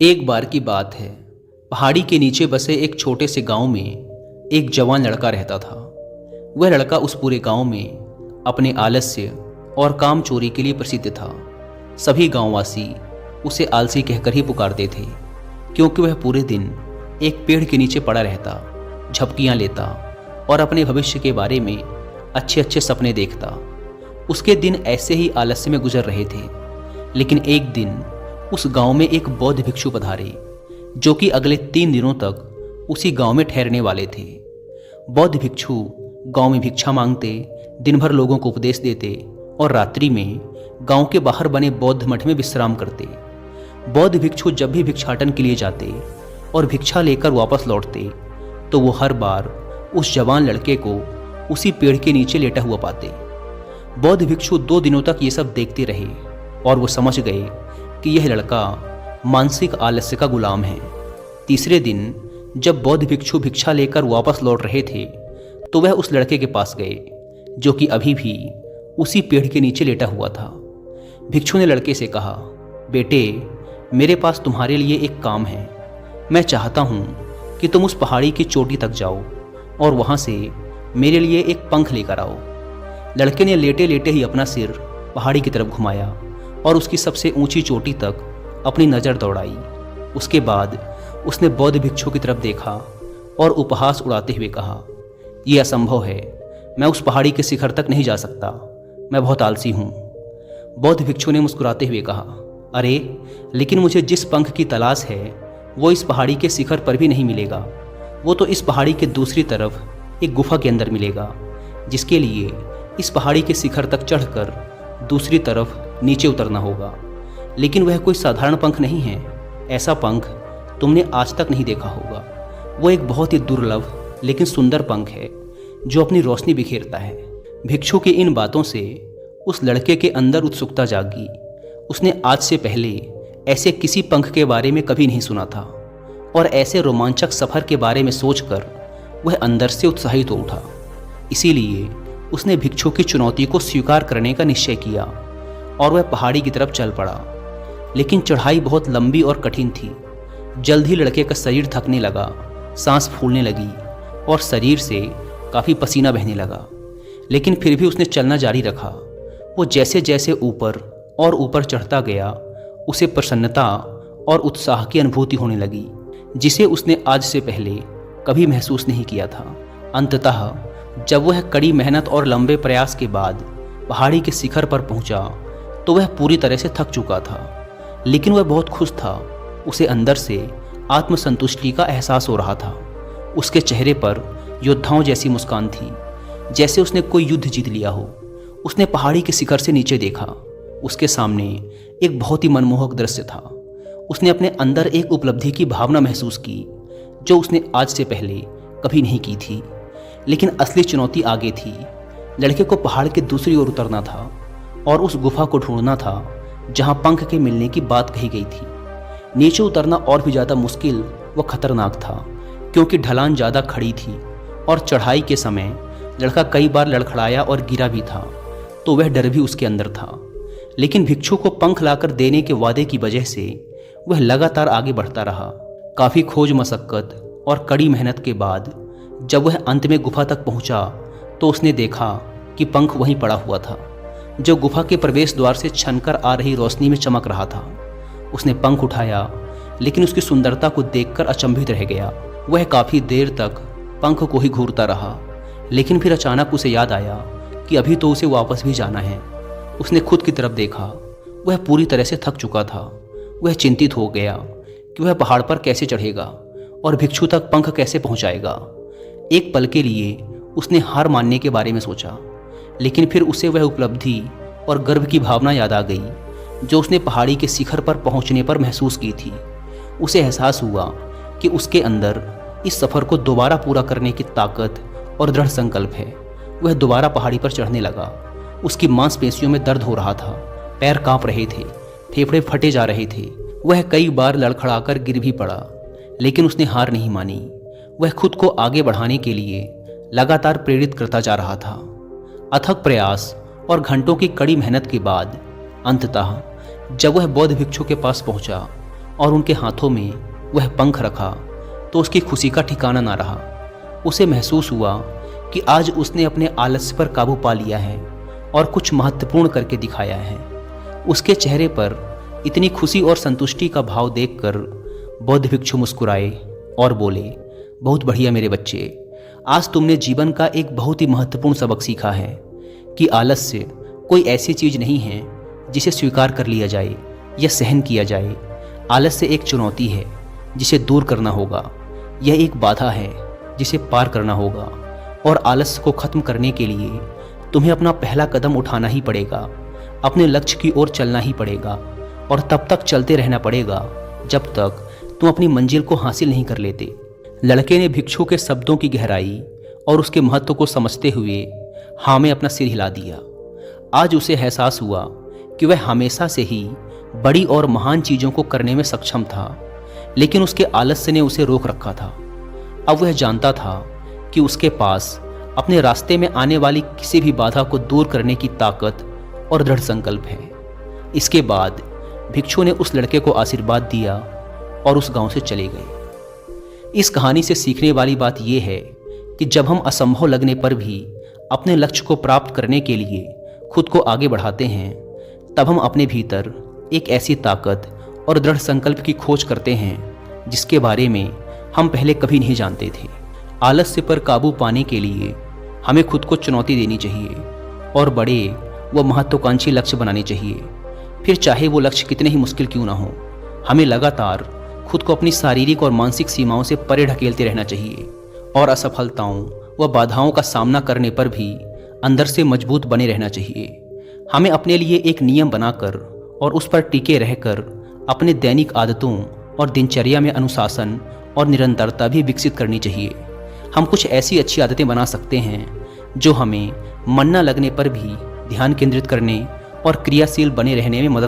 एक बार की बात है। पहाड़ी के नीचे बसे एक छोटे से गांव में एक जवान लड़का रहता था। वह लड़का उस पूरे गांव में अपने आलस्य और काम चोरी के लिए प्रसिद्ध था। सभी गांववासी उसे आलसी कहकर ही पुकारते थे, क्योंकि वह पूरे दिन एक पेड़ के नीचे पड़ा रहता, झपकियां लेता और अपने भविष्य के बारे में अच्छे अच्छे सपने देखता। उसके दिन ऐसे ही आलस्य में गुजर रहे थे। लेकिन एक दिन उस गांव में एक बौद्ध भिक्षु पधारे, जो कि अगले 3 दिनों तक उसी गांव में ठहरने वाले थे। बौद्ध भिक्षु गांव में भिक्षा मांगते, दिन भर लोगों को उपदेश देते और रात्रि में गांव के बाहर बने बौद्ध मठ में विश्राम करते। बौद्ध भिक्षु जब भी भिक्षाटन के लिए जाते और भिक्षा लेकर वापस लौटते, तो वो हर बार उस जवान लड़के को उसी पेड़ के नीचे लेटा हुआ पाते। बौद्ध भिक्षु 2 दिनों तक ये सब देखते रहे और वो समझ गए कि यह लड़का मानसिक आलस्य का गुलाम है। तीसरे दिन जब बौद्ध भिक्षु भिक्षा लेकर वापस लौट रहे थे, तो वह उस लड़के के पास गए, जो कि अभी भी उसी पेड़ के नीचे लेटा हुआ था। भिक्षु ने लड़के से कहा, बेटे, मेरे पास तुम्हारे लिए एक काम है। मैं चाहता हूँ कि तुम उस पहाड़ी की चोटी तक जाओ और वहाँ से मेरे लिए एक पंख लेकर आओ। लड़के ने लेटे लेटे ही अपना सिर पहाड़ी की तरफ घुमाया और उसकी सबसे ऊंची चोटी तक अपनी नज़र दौड़ाई। उसके बाद उसने बौद्ध भिक्षु की तरफ देखा और उपहास उड़ाते हुए कहा, यह असंभव है, मैं उस पहाड़ी के शिखर तक नहीं जा सकता, मैं बहुत आलसी हूँ। बौद्ध भिक्षु ने मुस्कुराते हुए कहा, अरे, लेकिन मुझे जिस पंख की तलाश है वो इस पहाड़ी के शिखर पर भी नहीं मिलेगा। वो तो इस पहाड़ी के दूसरी तरफ एक गुफा के अंदर मिलेगा, जिसके लिए इस पहाड़ी के शिखर तक चढ़कर दूसरी तरफ नीचे उतरना होगा। लेकिन वह कोई साधारण पंख नहीं है। ऐसा पंख तुमने आज तक नहीं देखा होगा। वो एक बहुत ही दुर्लभ लेकिन सुंदर पंख है, जो अपनी रोशनी बिखेरता है। भिक्षु की इन बातों से उस लड़के के अंदर उत्सुकता जागी। उसने आज से पहले ऐसे किसी पंख के बारे में कभी नहीं सुना था और ऐसे रोमांचक सफ़र के बारे में सोचकर वह अंदर से उत्साहित हो उठा। इसीलिए उसने भिक्षु की चुनौती को स्वीकार करने का निश्चय किया और वह पहाड़ी की तरफ चल पड़ा। लेकिन चढ़ाई बहुत लंबी और कठिन थी। जल्द ही लड़के का शरीर थकने लगा, सांस फूलने लगी और शरीर से काफ़ी पसीना बहने लगा। लेकिन फिर भी उसने चलना जारी रखा। वो जैसे जैसे ऊपर और ऊपर चढ़ता गया, उसे प्रसन्नता और उत्साह की अनुभूति होने लगी, जिसे उसने आज से पहले कभी महसूस नहीं किया था। अंततः जब वह कड़ी मेहनत और लंबे प्रयास के बाद पहाड़ी के शिखर पर पहुंचा, तो वह पूरी तरह से थक चुका था। लेकिन वह बहुत खुश था। उसे अंदर से आत्मसंतुष्टि का एहसास हो रहा था। उसके चेहरे पर योद्धाओं जैसी मुस्कान थी, जैसे उसने कोई युद्ध जीत लिया हो। उसने पहाड़ी के शिखर से नीचे देखा। उसके सामने एक बहुत ही मनमोहक दृश्य था। उसने अपने अंदर एक उपलब्धि की भावना महसूस की, जो उसने आज से पहले कभी नहीं की थी। लेकिन असली चुनौती आगे थी। लड़के को पहाड़ के दूसरी ओर उतरना था और उस गुफा को ढूंढना था जहां पंख के मिलने की बात कही गई थी। नीचे उतरना और भी ज़्यादा मुश्किल व खतरनाक था, क्योंकि ढलान ज़्यादा खड़ी थी और चढ़ाई के समय लड़का कई बार लड़खड़ाया और गिरा भी था, तो वह डर भी उसके अंदर था। लेकिन भिक्षु को पंख लाकर देने के वादे की वजह से वह लगातार आगे बढ़ता रहा। काफ़ी खोज मशक्क़त और कड़ी मेहनत के बाद जब वह अंत में गुफा तक पहुंचा, तो उसने देखा कि पंख वहीं पड़ा हुआ था, जो गुफा के प्रवेश द्वार से छनकर आ रही रोशनी में चमक रहा था। उसने पंख उठाया, लेकिन उसकी सुंदरता को देखकर अचंभित रह गया। वह काफ़ी देर तक पंख को ही घूरता रहा, लेकिन फिर अचानक उसे याद आया कि अभी तो उसे वापस भी जाना है। उसने खुद की तरफ देखा। वह पूरी तरह से थक चुका था। वह चिंतित हो गया कि वह पहाड़ पर कैसे चढ़ेगा और भिक्षु तक पंख कैसे पहुंचाएगा। एक पल के लिए उसने हार मानने के बारे में सोचा, लेकिन फिर उसे वह उपलब्धि और गर्व की भावना याद आ गई, जो उसने पहाड़ी के शिखर पर पहुंचने पर महसूस की थी। उसे एहसास हुआ कि उसके अंदर इस सफ़र को दोबारा पूरा करने की ताकत और दृढ़ संकल्प है। वह दोबारा पहाड़ी पर चढ़ने लगा। उसकी मांसपेशियों में दर्द हो रहा था, पैर कांप रहे थे, फेफड़े फटे जा रहे थे। वह कई बार लड़खड़ाकर गिर भी पड़ा, लेकिन उसने हार नहीं मानी। वह खुद को आगे बढ़ाने के लिए लगातार प्रेरित करता जा रहा था। अथक प्रयास और घंटों की कड़ी मेहनत के बाद अंततः जब वह बौद्ध भिक्षु के पास पहुंचा, और उनके हाथों में वह पंख रखा तो उसकी खुशी का ठिकाना ना रहा। उसे महसूस हुआ कि आज उसने अपने आलस्य पर काबू पा लिया है और कुछ महत्वपूर्ण करके दिखाया है। उसके चेहरे पर इतनी खुशी और संतुष्टि का भाव देखकर बौद्ध भिक्षु मुस्कुराए और बोले, बहुत बढ़िया मेरे बच्चे, आज तुमने जीवन का एक बहुत ही महत्वपूर्ण सबक सीखा है कि आलस्य कोई ऐसी चीज़ नहीं है जिसे स्वीकार कर लिया जाए या सहन किया जाए। आलस्य एक चुनौती है जिसे दूर करना होगा। यह एक बाधा है जिसे पार करना होगा और आलस्य को खत्म करने के लिए तुम्हें अपना पहला कदम उठाना ही पड़ेगा। अपने लक्ष्य की ओर चलना ही पड़ेगा और तब तक चलते रहना पड़ेगा जब तक तुम अपनी मंजिल को हासिल नहीं कर लेते। लड़के ने भिक्षु के शब्दों की गहराई और उसके महत्व को समझते हुए हाँ में अपना सिर हिला दिया। आज उसे एहसास हुआ कि वह हमेशा से ही बड़ी और महान चीज़ों को करने में सक्षम था, लेकिन उसके आलस्य ने उसे रोक रखा था। अब वह जानता था कि उसके पास अपने रास्ते में आने वाली किसी भी बाधा को दूर करने की ताकत और दृढ़ संकल्प है। इसके बाद भिक्षु ने उस लड़के को आशीर्वाद दिया और उस गांव से चले गए। इस कहानी से सीखने वाली बात यह है कि जब हम असंभव लगने पर भी अपने लक्ष्य को प्राप्त करने के लिए खुद को आगे बढ़ाते हैं, तब हम अपने भीतर एक ऐसी ताकत और दृढ़ संकल्प की खोज करते हैं जिसके बारे में हम पहले कभी नहीं जानते थे। आलस्य पर काबू पाने के लिए हमें खुद को चुनौती देनी चाहिए और बड़े व महत्वाकांक्षी लक्ष्य बनाने चाहिए। फिर चाहे वो लक्ष्य कितने ही मुश्किल क्यों ना हो, हमें लगातार खुद को अपनी शारीरिक और मानसिक सीमाओं से परे ढकेलते रहना चाहिए और असफलताओं व बाधाओं का सामना करने पर भी अंदर से मजबूत बने रहना चाहिए। हमें अपने लिए एक नियम बनाकर और उस पर टिके रहकर अपने दैनिक आदतों और दिनचर्या में अनुशासन और निरंतरता भी विकसित करनी चाहिए। हम कुछ ऐसी अच्छी आदतें बना सकते हैं जो हमें मन न लगने पर भी ध्यान केंद्रित करने और क्रियाशील बने रहने में मदद